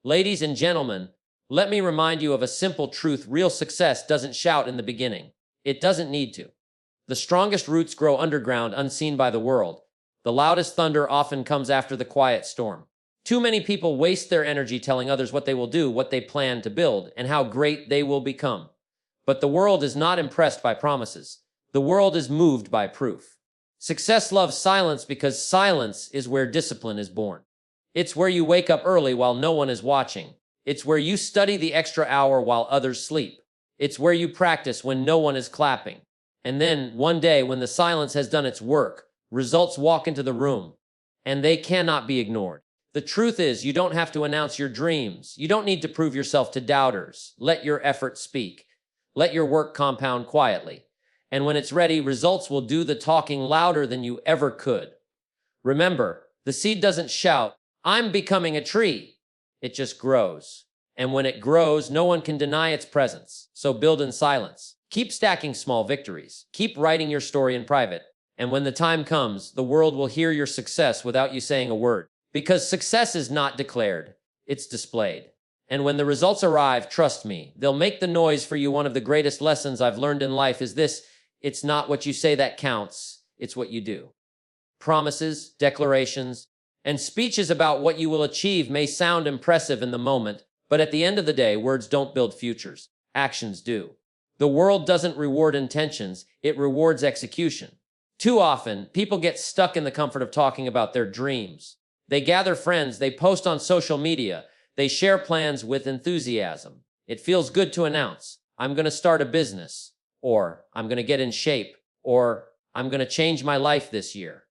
Ladies and gentlemen, let me remind you of a simple truth. Real success doesn't shout in the beginning. It doesn't need to. The strongest roots grow underground, unseen by the world. The loudest thunder often comes after the quiet storm. Too many people waste their energy telling others what they will do, what they plan to build, and how great they will become. But the world is not impressed by promises. The world is moved by proof. Success loves silence because silence is where discipline is born. It's where you wake up early while no one is watching. It's where you study the extra hour while others sleep. It's where you practice when no one is clapping. And then, one day, when the silence has done its work, results walk into the room, and they cannot be ignored. The truth is, you don't have to announce your dreams. You don't need to prove yourself to doubters. Let your effort speak. Let your work compound quietly. And when it's ready, results will do the talking louder than you ever could. Remember, the seed doesn't shout, "I'm becoming a tree." It just grows. And when it grows, no one can deny its presence. So build in silence. Keep stacking small victories. Keep writing your story in private. And when the time comes, the world will hear your success without you saying a word. Because success is not declared, it's displayed. And when the results arrive, trust me, they'll make the noise for you. One of the greatest lessons I've learned in life is this: it's not what you say that counts, it's what you do. Promises, declarations, and speeches about what you will achieve may sound impressive in the moment, but at the end of the day, words don't build futures. Actions do. The world doesn't reward intentions, it rewards execution. Too often, people get stuck in the comfort of talking about their dreams. They gather friends, they post on social media, they share plans with enthusiasm. It feels good to announce, "I'm going to start a business," or "I'm going to get in shape," or "I'm going to change my life this year."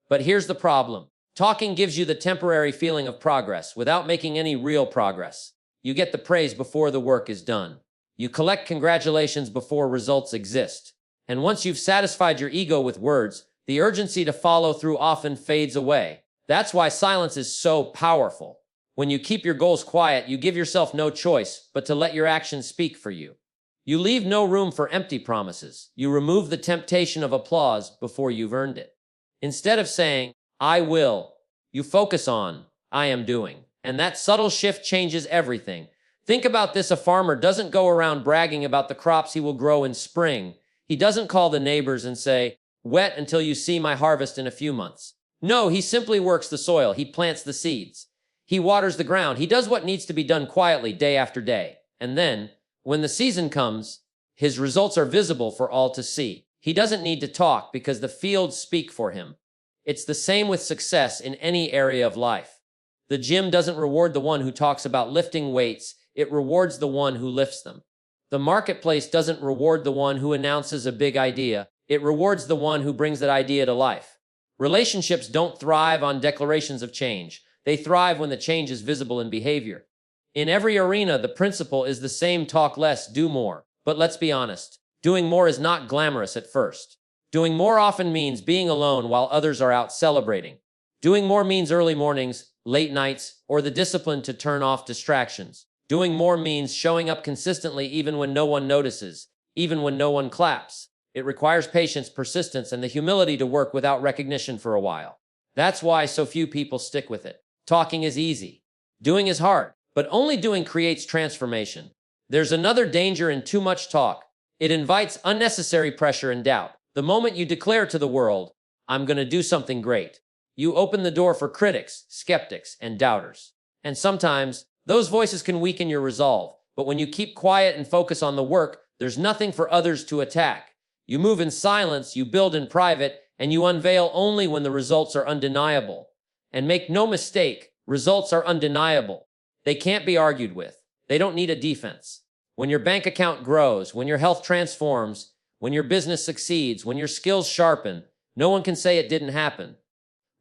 But here's the problem. Talking gives you the temporary feeling of progress without making any real progress. You get the praise before the work is done. You collect congratulations before results exist. And once you've satisfied your ego with words, the urgency to follow through often fades away. That's why silence is so powerful. When you keep your goals quiet, you give yourself no choice but to let your actions speak for you. You leave no room for empty promises. You remove the temptation of applause before you've earned it. Instead of saying, "I will," you focus on, "I am doing." And that subtle shift changes everything. Think about this: a farmer doesn't go around bragging about the crops he will grow in spring. He doesn't call the neighbors and say, "Wait until you see my harvest in a few months." No, he simply works the soil. He plants the seeds. He waters the ground. He does what needs to be done quietly day after day. And then, when the season comes, his results are visible for all to see. He doesn't need to talk because the fields speak for him. It's the same with success in any area of life. The gym doesn't reward the one who talks about lifting weights. It rewards the one who lifts them. The marketplace doesn't reward the one who announces a big idea. It rewards the one who brings that idea to life. Relationships don't thrive on declarations of change. They thrive when the change is visible in behavior. In every arena, the principle is the same: talk less, do more. But let's be honest, doing more is not glamorous at first. Doing more often means being alone while others are out celebrating. Doing more means early mornings, late nights, or the discipline to turn off distractions. Doing more means showing up consistently even when no one notices, even when no one claps. It requires patience, persistence, and the humility to work without recognition for a while. That's why so few people stick with it. Talking is easy. Doing is hard, but only doing creates transformation. There's another danger in too much talk. It invites unnecessary pressure and doubt. The moment you declare to the world, "I'm going to do something great," you open the door for critics, skeptics, and doubters. And sometimes, those voices can weaken your resolve. But when you keep quiet and focus on the work, there's nothing for others to attack. You move in silence, you build in private, and you unveil only when the results are undeniable. And make no mistake, results are undeniable. They can't be argued with. They don't need a defense. When your bank account grows, when your health transforms, when your business succeeds, when your skills sharpen, no one can say it didn't happen.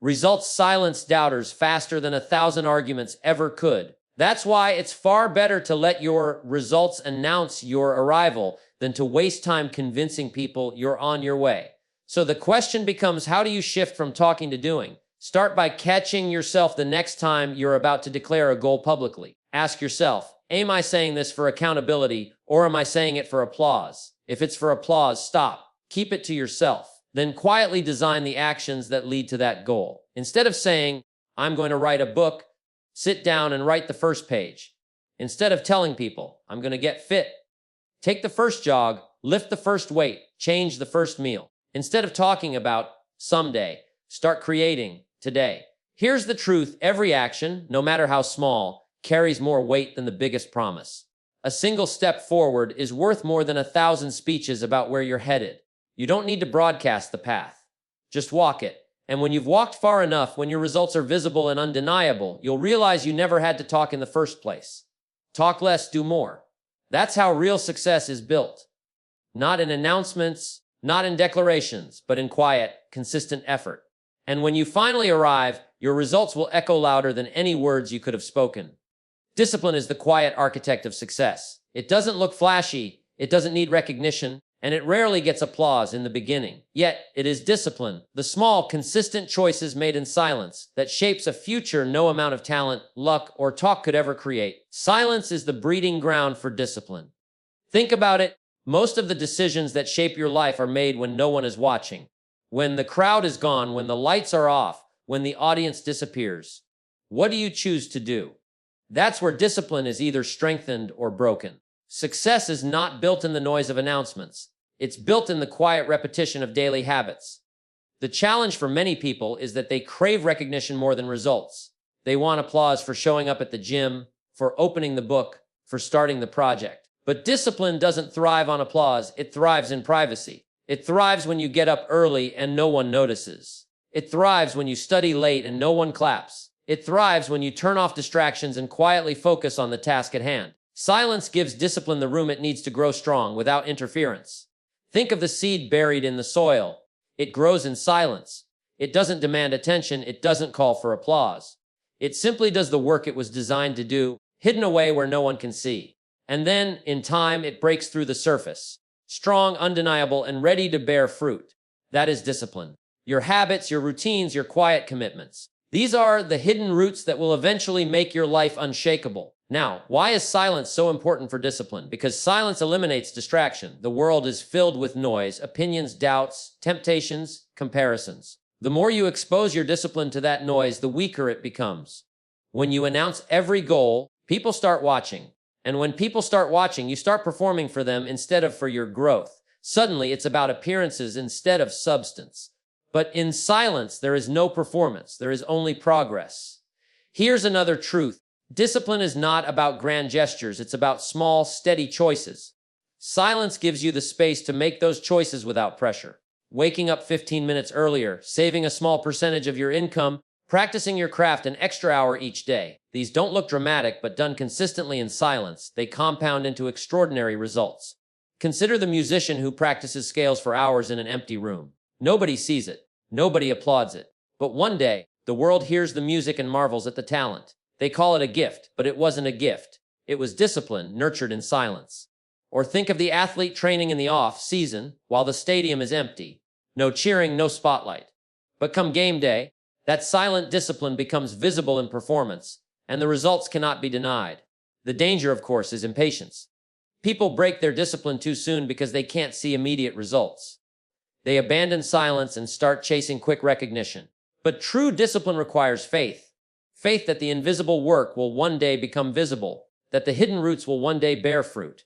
Results silence doubters faster than 1,000 arguments ever could. That's why it's far better to let your results announce your arrival than to waste time convincing people you're on your way. So the question becomes, how do you shift from talking to doing? Start by catching yourself the next time you're about to declare a goal publicly. Ask yourself, am I saying this for accountability, or am I saying it for applause? If it's for applause, stop. Keep it to yourself. Then quietly design the actions that lead to that goal. Instead of saying, "I'm going to write a book," Sit down and write the first page. Instead of telling people, I'm going to get fit, take the first jog, lift the first weight, change the first meal. Instead of talking about someday, start creating today. Here's the truth. Every action, no matter how small, carries more weight than the biggest promise. A single step forward is worth more than 1,000 speeches about where you're headed. You don't need to broadcast the path. Just walk it. And when you've walked far enough, when your results are visible and undeniable, you'll realize you never had to talk in the first place. Talk less, do more. That's how real success is built. Not in announcements, not in declarations, but in quiet, consistent effort. And when you finally arrive, your results will echo louder than any words you could have spoken. Discipline is the quiet architect of success. It doesn't look flashy, it doesn't need recognition, and it rarely gets applause in the beginning. Yet, it is discipline, the small, consistent choices made in silence, that shapes a future no amount of talent, luck, or talk could ever create. Silence is the breeding ground for discipline. Think about it. Most of the decisions that shape your life are made when no one is watching. When the crowd is gone, when the lights are off, when the audience disappears. What do you choose to do? That's where discipline is either strengthened or broken. Success is not built in the noise of announcements. It's built in the quiet repetition of daily habits. The challenge for many people is that they crave recognition more than results. They want applause for showing up at the gym, for opening the book, for starting the project. But discipline doesn't thrive on applause, it thrives in privacy. It thrives when you get up early and no one notices. It thrives when you study late and no one claps. It thrives when you turn off distractions and quietly focus on the task at hand. Silence gives discipline the room it needs to grow strong without interference. Think of the seed buried in the soil. It grows in silence. It doesn't demand attention. It doesn't call for applause. It simply does the work it was designed to do, hidden away where no one can see. And then, in time, it breaks through the surface. Strong, undeniable, and ready to bear fruit. That is discipline. Your habits, your routines, your quiet commitments. These are the hidden roots that will eventually make your life unshakable. Now, why is silence so important for discipline? Because silence eliminates distraction. The world is filled with noise, opinions, doubts, temptations, comparisons. The more you expose your discipline to that noise, the weaker it becomes. When you announce every goal, people start watching. And when people start watching, you start performing for them instead of for your growth. Suddenly, it's about appearances instead of substance. But in silence, there is no performance. There is only progress. Here's another truth. Discipline is not about grand gestures. It's about small, steady choices. Silence gives you the space to make those choices without pressure. Waking up 15 minutes earlier, saving a small percentage of your income, practicing your craft an extra hour each day. These don't look dramatic, but done consistently in silence, they compound into extraordinary results. Consider the musician who practices scales for hours in an empty room. Nobody sees it. Nobody applauds it. But one day, the world hears the music and marvels at the talent. They call it a gift, but it wasn't a gift. It was discipline nurtured in silence. Or think of the athlete training in the off-season while the stadium is empty. No cheering, no spotlight. But come game day, that silent discipline becomes visible in performance, and the results cannot be denied. The danger, of course, is impatience. People break their discipline too soon because they can't see immediate results. They abandon silence and start chasing quick recognition. But true discipline requires faith. Faith that the invisible work will one day become visible, that the hidden roots will one day bear fruit.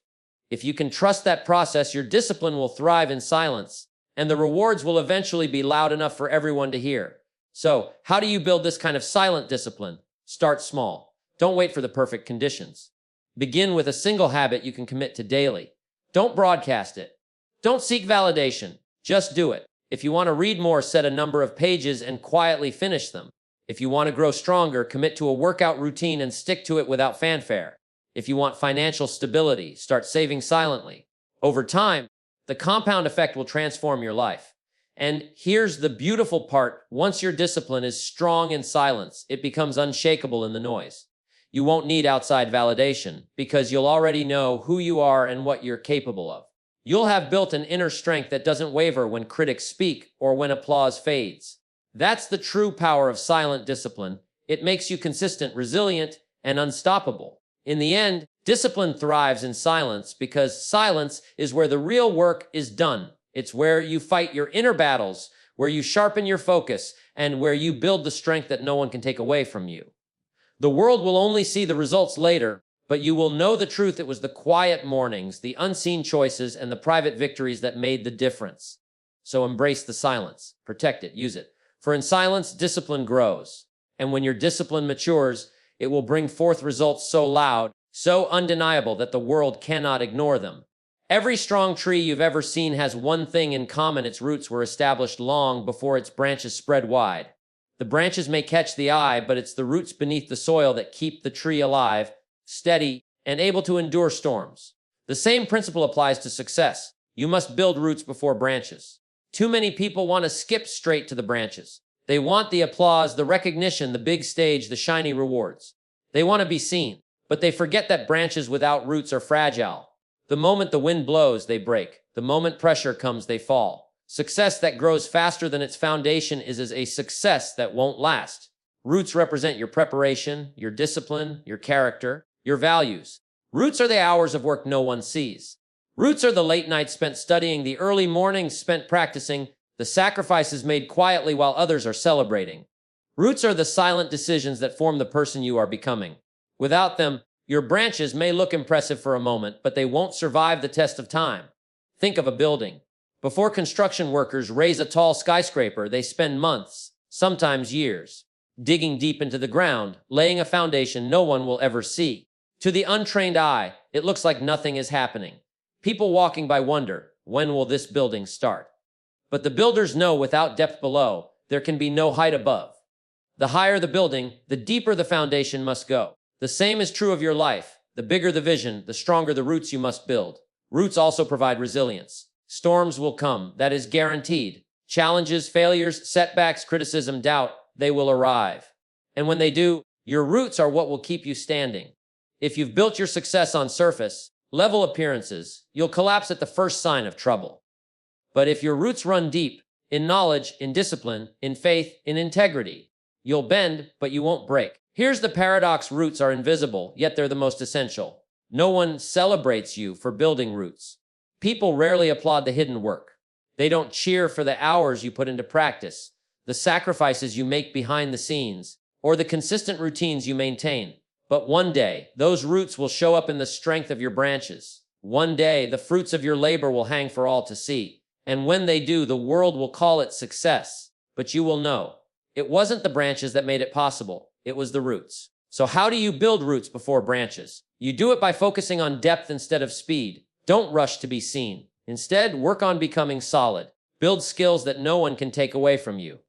If you can trust that process, your discipline will thrive in silence, and the rewards will eventually be loud enough for everyone to hear. So, how do you build this kind of silent discipline? Start small. Don't wait for the perfect conditions. Begin with a single habit you can commit to daily. Don't broadcast it. Don't seek validation. Just do it. If you want to read more, set a number of pages and quietly finish them. If you want to grow stronger, commit to a workout routine and stick to it without fanfare. If you want financial stability, start saving silently. Over time, the compound effect will transform your life. And here's the beautiful part. Once your discipline is strong in silence, it becomes unshakable in the noise. You won't need outside validation because you'll already know who you are and what you're capable of. You'll have built an inner strength that doesn't waver when critics speak or when applause fades. That's the true power of silent discipline. It makes you consistent, resilient, and unstoppable. In the end, discipline thrives in silence because silence is where the real work is done. It's where you fight your inner battles, where you sharpen your focus, and where you build the strength that no one can take away from you. The world will only see the results later, but you will know the truth. It was the quiet mornings, the unseen choices, and the private victories that made the difference. So embrace the silence. Protect it. Use it. For in silence, discipline grows. And when your discipline matures, it will bring forth results so loud, so undeniable that the world cannot ignore them. Every strong tree you've ever seen has one thing in common. Its roots were established long before its branches spread wide. The branches may catch the eye, but it's the roots beneath the soil that keep the tree alive, steady, and able to endure storms. The same principle applies to success. You must build roots before branches. Too many people want to skip straight to the branches. They want the applause, the recognition, the big stage, the shiny rewards. They want to be seen, but they forget that branches without roots are fragile. The moment the wind blows, they break. The moment pressure comes, they fall. Success that grows faster than its foundation is a success that won't last. Roots represent your preparation, your discipline, your character, your values. Roots are the hours of work no one sees. Roots are the late nights spent studying, the early mornings spent practicing, the sacrifices made quietly while others are celebrating. Roots are the silent decisions that form the person you are becoming. Without them, your branches may look impressive for a moment, but they won't survive the test of time. Think of a building. Before construction workers raise a tall skyscraper, they spend months, sometimes years, digging deep into the ground, laying a foundation no one will ever see. To the untrained eye, it looks like nothing is happening. People walking by wonder, when will this building start? But the builders know without depth below, there can be no height above. The higher the building, the deeper the foundation must go. The same is true of your life. The bigger the vision, the stronger the roots you must build. Roots also provide resilience. Storms will come, that is guaranteed. Challenges, failures, setbacks, criticism, doubt, they will arrive. And when they do, your roots are what will keep you standing. If you've built your success on surface, level appearances, you'll collapse at the first sign of trouble. But if your roots run deep, in knowledge, in discipline, in faith, in integrity, you'll bend, but you won't break. Here's the paradox: roots are invisible, yet they're the most essential. No one celebrates you for building roots. People rarely applaud the hidden work. They don't cheer for the hours you put into practice, the sacrifices you make behind the scenes, or the consistent routines you maintain. But one day, those roots will show up in the strength of your branches. One day, the fruits of your labor will hang for all to see. And when they do, the world will call it success. But you will know, it wasn't the branches that made it possible. It was the roots. So how do you build roots before branches? You do it by focusing on depth instead of speed. Don't rush to be seen. Instead, work on becoming solid. Build skills that no one can take away from you.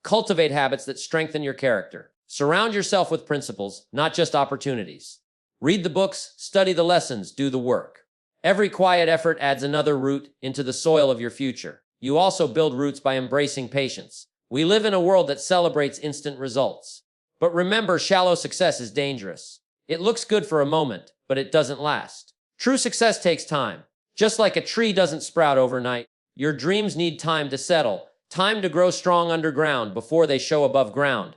Cultivate habits that strengthen your character. Surround yourself with principles, not just opportunities. Read the books, study the lessons, do the work. Every quiet effort adds another root into the soil of your future. You also build roots by embracing patience. We live in a world that celebrates instant results. But remember, shallow success is dangerous. It looks good for a moment, but it doesn't last. True success takes time. Just like a tree doesn't sprout overnight, your dreams need time to settle, time to grow strong underground before they show above ground.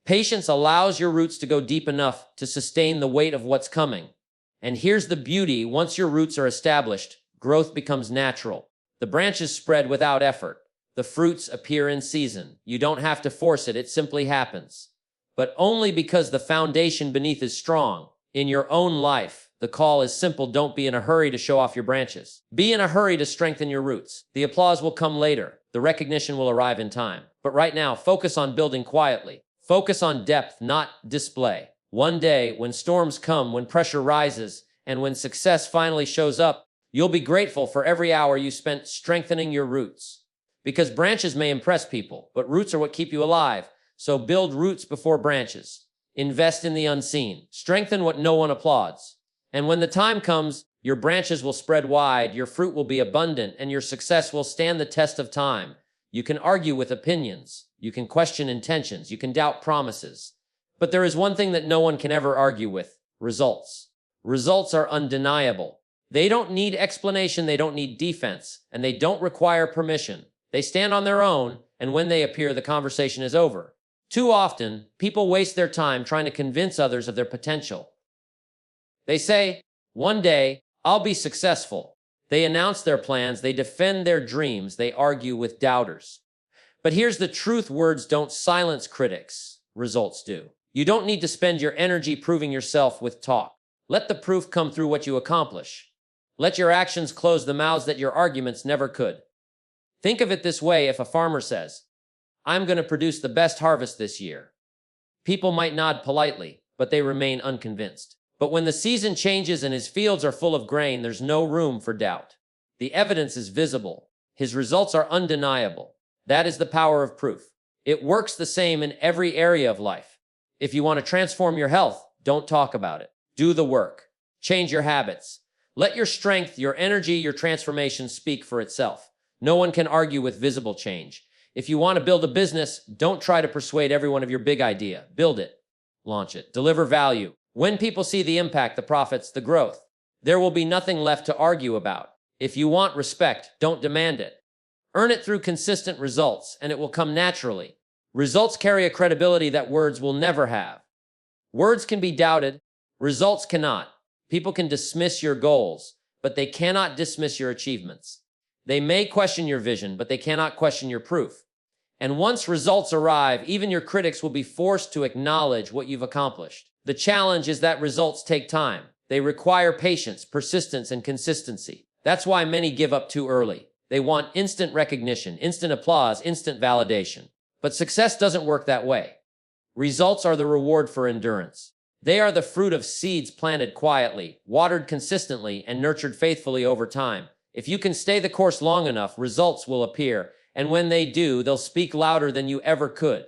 Patience allows your roots to go deep enough to sustain the weight of what's coming. And here's the beauty: once your roots are established, growth becomes natural. The branches spread without effort. The fruits appear in season. You don't have to force it, it simply happens. But only because the foundation beneath is strong. In your own life, the call is simple: don't be in a hurry to show off your branches. Be in a hurry to strengthen your roots. The applause will come later. The recognition will arrive in time. But right now, focus on building quietly. Focus on depth, not display. One day, when storms come, when pressure rises, and when success finally shows up, you'll be grateful for every hour you spent strengthening your roots. Because branches may impress people, but roots are what keep you alive. So build roots before branches. Invest in the unseen. Strengthen what no one applauds. And when the time comes, your branches will spread wide, your fruit will be abundant, and your success will stand the test of time. You can argue with opinions. You can question intentions. You can doubt promises. But there is one thing that no one can ever argue with: results. Results are undeniable. They don't need explanation. They don't need defense. And they don't require permission. They stand on their own, and when they appear, the conversation is over. Too often, people waste their time trying to convince others of their potential. They say, "One day, I'll be successful." They announce their plans, they defend their dreams, they argue with doubters. But here's the truth: words don't silence critics, results do. You don't need to spend your energy proving yourself with talk. Let the proof come through what you accomplish. Let your actions close the mouths that your arguments never could. Think of it this way: if a farmer says, "I'm going to produce the best harvest this year," people might nod politely, but they remain unconvinced. But when the season changes and his fields are full of grain, there's no room for doubt. The evidence is visible. His results are undeniable. That is the power of proof. It works the same in every area of life. If you want to transform your health, don't talk about it. Do the work. Change your habits. Let your strength, your energy, your transformation speak for itself. No one can argue with visible change. If you want to build a business, don't try to persuade everyone of your big idea. Build it. Launch it. Deliver value. When people see the impact, the profits, the growth, there will be nothing left to argue about. If you want respect, don't demand it. Earn it through consistent results, and it will come naturally. Results carry a credibility that words will never have. Words can be doubted. Results cannot. People can dismiss your goals, but they cannot dismiss your achievements. They may question your vision, but they cannot question your proof. And once results arrive, even your critics will be forced to acknowledge what you've accomplished. The challenge is that results take time. They require patience, persistence, and consistency. That's why many give up too early. They want instant recognition, instant applause, instant validation. But success doesn't work that way. Results are the reward for endurance. They are the fruit of seeds planted quietly, watered consistently, and nurtured faithfully over time. If you can stay the course long enough, results will appear, and when they do, they'll speak louder than you ever could.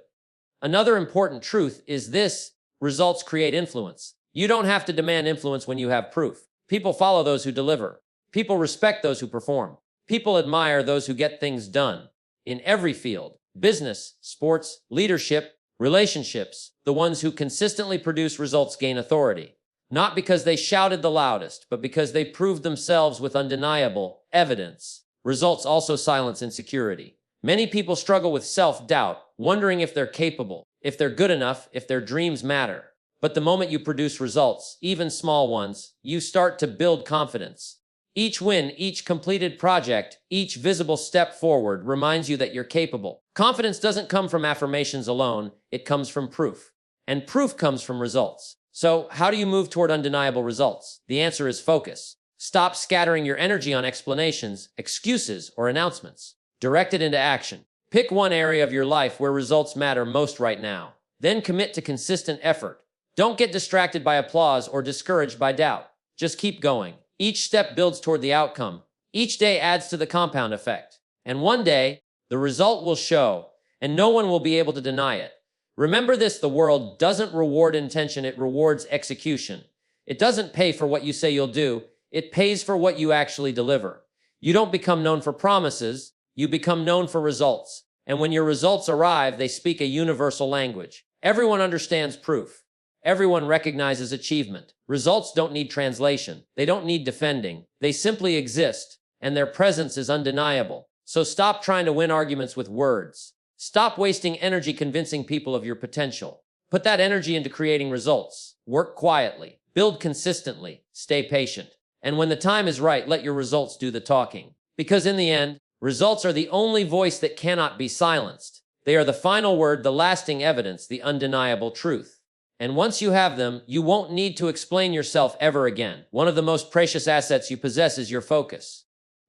Another important truth is this: results create influence. You don't have to demand influence when you have proof. People follow those who deliver. People respect those who perform. People admire those who get things done. In every field: business, sports, leadership, relationships, the ones who consistently produce results gain authority. Not because they shouted the loudest, but because they proved themselves with undeniable evidence. Results also silence insecurity. Many people struggle with self-doubt, wondering if they're capable, if they're good enough, if their dreams matter. But the moment you produce results, even small ones, you start to build confidence. Each win, each completed project, each visible step forward reminds you that you're capable. Confidence doesn't come from affirmations alone, it comes from proof. And proof comes from results. So, how do you move toward undeniable results? The answer is focus. Stop scattering your energy on explanations, excuses, or announcements. Direct it into action. Pick one area of your life where results matter most right now. Then commit to consistent effort. Don't get distracted by applause or discouraged by doubt. Just keep going. Each step builds toward the outcome. Each day adds to the compound effect. And one day, the result will show, and no one will be able to deny it. Remember this: the world doesn't reward intention, it rewards execution. It doesn't pay for what you say you'll do, it pays for what you actually deliver. You don't become known for promises, you become known for results. And when your results arrive, they speak a universal language. Everyone understands proof. Everyone recognizes achievement. Results don't need translation. They don't need defending. They simply exist, and their presence is undeniable. So stop trying to win arguments with words. Stop wasting energy convincing people of your potential. Put that energy into creating results. Work quietly. Build consistently. Stay patient. And when the time is right, let your results do the talking. Because in the end, results are the only voice that cannot be silenced. They are the final word, the lasting evidence, the undeniable truth. And once you have them, you won't need to explain yourself ever again. One of the most precious assets you possess is your focus.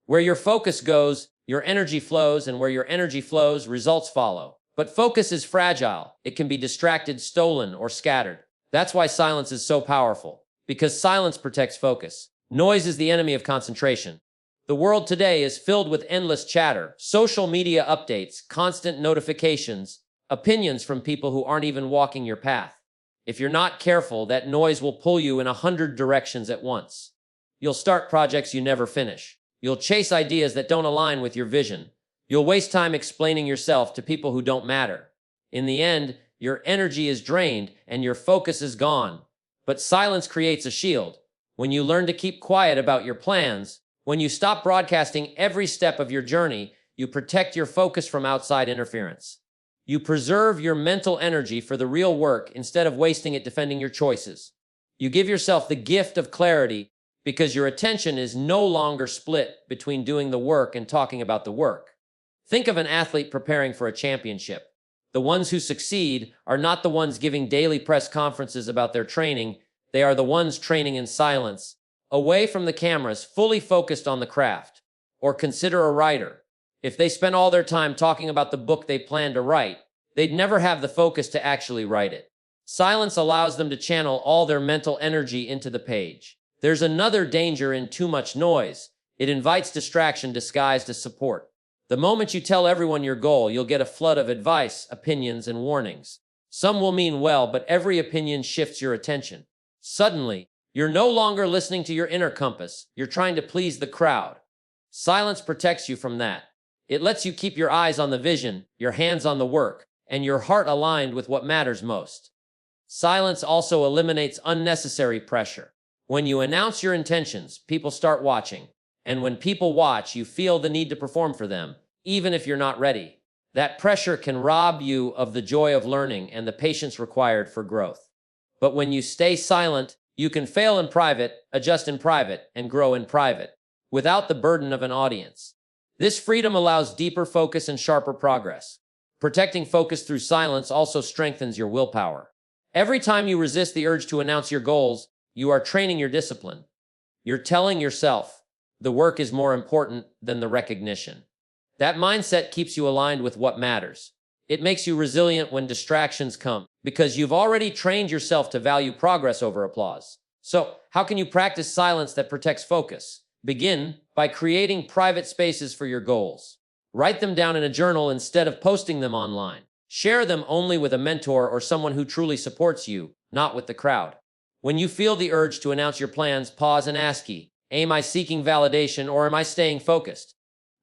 Where your focus goes, your energy flows, and where your energy flows, results follow. But focus is fragile. It can be distracted, stolen, or scattered. That's why silence is so powerful. Because silence protects focus. Noise is the enemy of concentration. The world today is filled with endless chatter, social media updates, constant notifications, opinions from people who aren't even walking your path. If you're not careful, that noise will pull you in 100 directions at once. You'll start projects you never finish. You'll chase ideas that don't align with your vision. You'll waste time explaining yourself to people who don't matter. In the end, your energy is drained and your focus is gone. But silence creates a shield. When you learn to keep quiet about your plans, when you stop broadcasting every step of your journey, you protect your focus from outside interference. You preserve your mental energy for the real work instead of wasting it defending your choices. You give yourself the gift of clarity because your attention is no longer split between doing the work and talking about the work. Think of an athlete preparing for a championship. The ones who succeed are not the ones giving daily press conferences about their training. They are the ones training in silence, away from the cameras, fully focused on the craft. Or consider a writer. If they spent all their time talking about the book they plan to write, they'd never have the focus to actually write it. Silence allows them to channel all their mental energy into the page. There's another danger in too much noise. It invites distraction disguised as support. The moment you tell everyone your goal, you'll get a flood of advice, opinions, and warnings. Some will mean well, but every opinion shifts your attention. Suddenly, you're no longer listening to your inner compass. You're trying to please the crowd. Silence protects you from that. It lets you keep your eyes on the vision, your hands on the work, and your heart aligned with what matters most. Silence also eliminates unnecessary pressure. When you announce your intentions, people start watching. And when people watch, you feel the need to perform for them, even if you're not ready. That pressure can rob you of the joy of learning and the patience required for growth. But when you stay silent, you can fail in private, adjust in private, and grow in private, without the burden of an audience. This freedom allows deeper focus and sharper progress. Protecting focus through silence also strengthens your willpower. Every time you resist the urge to announce your goals, you are training your discipline. You're telling yourself, the work is more important than the recognition. That mindset keeps you aligned with what matters. It makes you resilient when distractions come, because you've already trained yourself to value progress over applause. So, how can you practice silence that protects focus? Begin by creating private spaces for your goals. Write them down in a journal instead of posting them online. Share them only with a mentor or someone who truly supports you, not with the crowd. When you feel the urge to announce your plans, pause and ask, am I seeking validation or am I staying focused?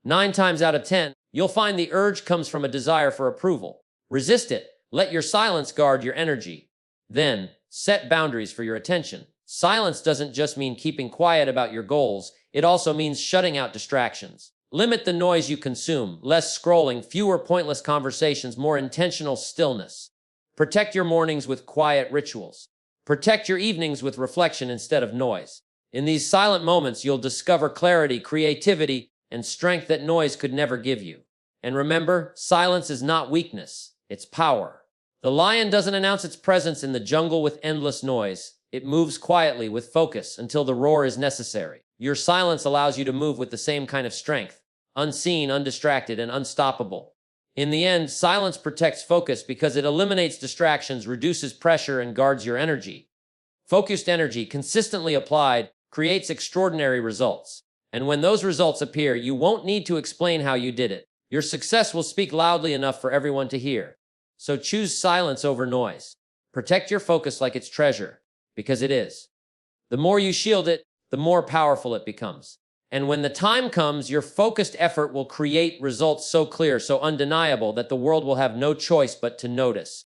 9 times out of 10, you'll find the urge comes from a desire for approval. Resist it. Let your silence guard your energy. Then, set boundaries for your attention. Silence doesn't just mean keeping quiet about your goals. It also means shutting out distractions. Limit the noise you consume. Less scrolling, fewer pointless conversations, more intentional stillness. Protect your mornings with quiet rituals. Protect your evenings with reflection instead of noise. In these silent moments, you'll discover clarity, creativity, and strength that noise could never give you. And remember, silence is not weakness, it's power. The lion doesn't announce its presence in the jungle with endless noise. It moves quietly with focus until the roar is necessary. Your silence allows you to move with the same kind of strength, unseen, undistracted, and unstoppable. In the end, silence protects focus because it eliminates distractions, reduces pressure, and guards your energy. Focused energy, consistently applied, creates extraordinary results. And when those results appear, you won't need to explain how you did it. Your success will speak loudly enough for everyone to hear. So choose silence over noise. Protect your focus like it's treasure, because it is. The more you shield it, the more powerful it becomes. And when the time comes, your focused effort will create results so clear, so undeniable, that the world will have no choice but to notice.